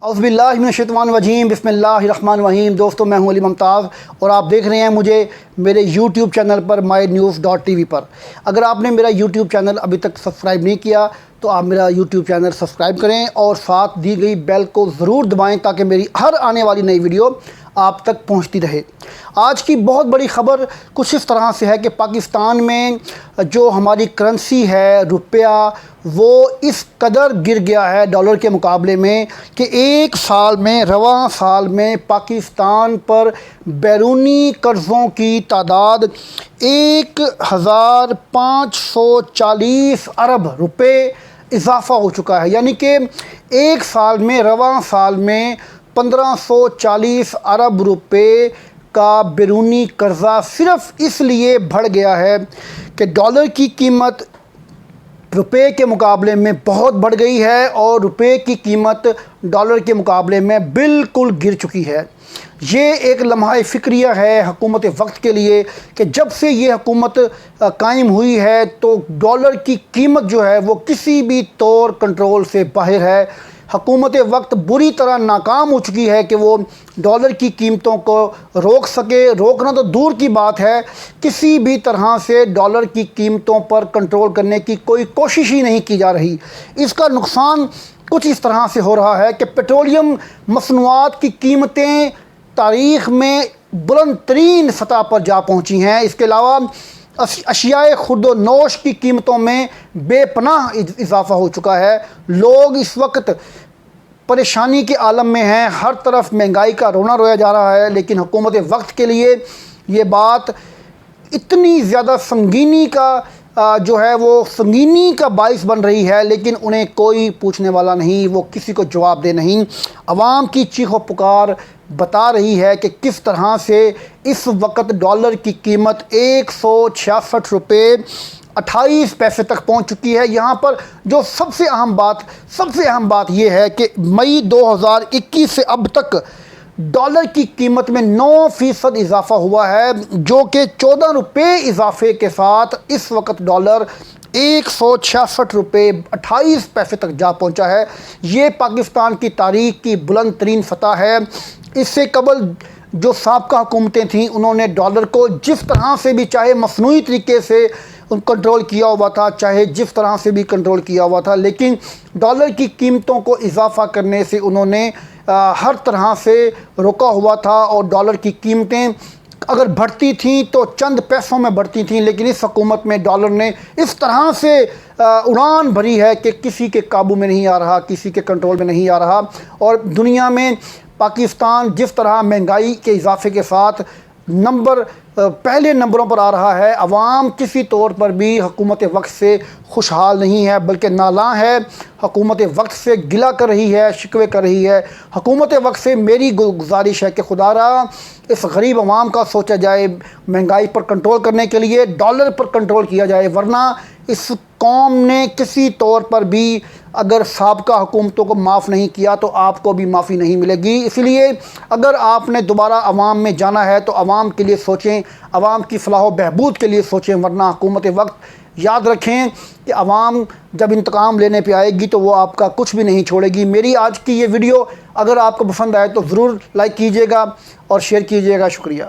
اعوذ باللہ من الشیطان الرجیم بسم اللہ الرحمن الرحیم۔ دوستو میں ہوں علی ممتاز اور آپ دیکھ رہے ہیں مجھے میرے یوٹیوب چینل پر mynews.tv پر۔ اگر آپ نے میرا یوٹیوب چینل ابھی تک سبسکرائب نہیں کیا تو آپ میرا یوٹیوب چینل سبسکرائب کریں اور ساتھ دی گئی بیل کو ضرور دبائیں تاکہ میری ہر آنے والی نئی ویڈیو آپ تک پہنچتی رہے۔ آج کی بہت بڑی خبر کچھ اس طرح سے ہے کہ پاکستان میں جو ہماری کرنسی ہے روپیہ، وہ اس قدر گر گیا ہے ڈالر کے مقابلے میں کہ ایک سال میں رواں سال میں پاکستان پر بیرونی قرضوں کی تعداد 1540 ارب روپے اضافہ ہو چکا ہے۔ یعنی کہ ایک سال میں رواں سال میں 1540 ارب روپے کا بیرونی قرضہ صرف اس لیے بڑھ گیا ہے کہ ڈالر کی قیمت روپے کے مقابلے میں بہت بڑھ گئی ہے اور روپے کی قیمت ڈالر کے مقابلے میں بالکل گر چکی ہے۔ یہ ایک لمحہ فکریہ ہے حکومت وقت کے لیے کہ جب سے یہ حکومت قائم ہوئی ہے تو ڈالر کی قیمت جو ہے وہ کسی بھی طور کنٹرول سے باہر ہے۔ حکومت وقت بری طرح ناکام ہو چکی ہے کہ وہ ڈالر کی قیمتوں کو روک سکے۔ روکنا تو دور کی بات ہے، کسی بھی طرح سے ڈالر کی قیمتوں پر کنٹرول کرنے کی کوئی کوشش ہی نہیں کی جا رہی۔ اس کا نقصان کچھ اس طرح سے ہو رہا ہے کہ پیٹرولیم مصنوعات کی قیمتیں تاریخ میں بلند ترین سطح پر جا پہنچی ہیں۔ اس کے علاوہ اشیاء خورد و نوش کی قیمتوں میں بے پناہ اضافہ ہو چکا ہے۔ لوگ اس وقت پریشانی کے عالم میں ہیں، ہر طرف مہنگائی کا رونا رویا جا رہا ہے، لیکن حکومت وقت کے لیے یہ بات اتنی زیادہ سنگینی کا باعث بن رہی ہے، لیکن انہیں کوئی پوچھنے والا نہیں، وہ کسی کو جواب دہ نہیں۔ عوام کی چیخ و پکار بتا رہی ہے کہ کس طرح سے اس وقت ڈالر کی قیمت 166 روپے 28 پیسے تک پہنچ چکی ہے۔ یہاں پر جو سب سے اہم بات یہ ہے کہ مئی 2021 سے اب تک ڈالر کی قیمت میں 9% اضافہ ہوا ہے، جو کہ 14 روپے اضافے کے ساتھ اس وقت ڈالر 166 روپے 28 پیسے تک جا پہنچا ہے۔ یہ پاکستان کی تاریخ کی بلند ترین سطح ہے۔ اس سے قبل جو سابقہ حکومتیں تھیں انہوں نے ڈالر کو جس طرح سے بھی چاہے مصنوعی طریقے سے کنٹرول کیا ہوا تھا، چاہے جس طرح سے بھی کنٹرول کیا ہوا تھا، لیکن ڈالر کی قیمتوں کو اضافہ کرنے سے انہوں نے ہر طرح سے روکا ہوا تھا اور ڈالر کی قیمتیں اگر بڑھتی تھیں تو چند پیسوں میں بڑھتی تھیں، لیکن اس حکومت میں ڈالر نے اس طرح سے اڑان بھری ہے کہ کسی کے قابو میں نہیں آ رہا، کسی کے کنٹرول میں نہیں آ رہا۔ اور دنیا میں پاکستان جس طرح مہنگائی کے اضافے کے ساتھ پہلے نمبروں پر آ رہا ہے، عوام کسی طور پر بھی حکومت وقت سے خوشحال نہیں ہے بلکہ نالاں ہے، حکومت وقت سے گلہ کر رہی ہے، شکوے کر رہی ہے۔ حکومت وقت سے میری گزارش ہے کہ خدا را اس غریب عوام کا سوچا جائے، مہنگائی پر کنٹرول کرنے کے لیے ڈالر پر کنٹرول کیا جائے، ورنہ اس قوم نے کسی طور پر بھی اگر سابقہ حکومتوں کو معاف نہیں کیا تو آپ کو بھی معافی نہیں ملے گی۔ اس لیے اگر آپ نے دوبارہ عوام میں جانا ہے تو عوام کے لیے سوچیں، عوام کی فلاح و بہبود کے لیے سوچیں، ورنہ حکومت وقت یاد رکھیں کہ عوام جب انتقام لینے پہ آئے گی تو وہ آپ کا کچھ بھی نہیں چھوڑے گی۔ میری آج کی یہ ویڈیو اگر آپ کو پسند آئے تو ضرور لائک کیجیے گا اور شیئر کیجیے گا۔ شکریہ۔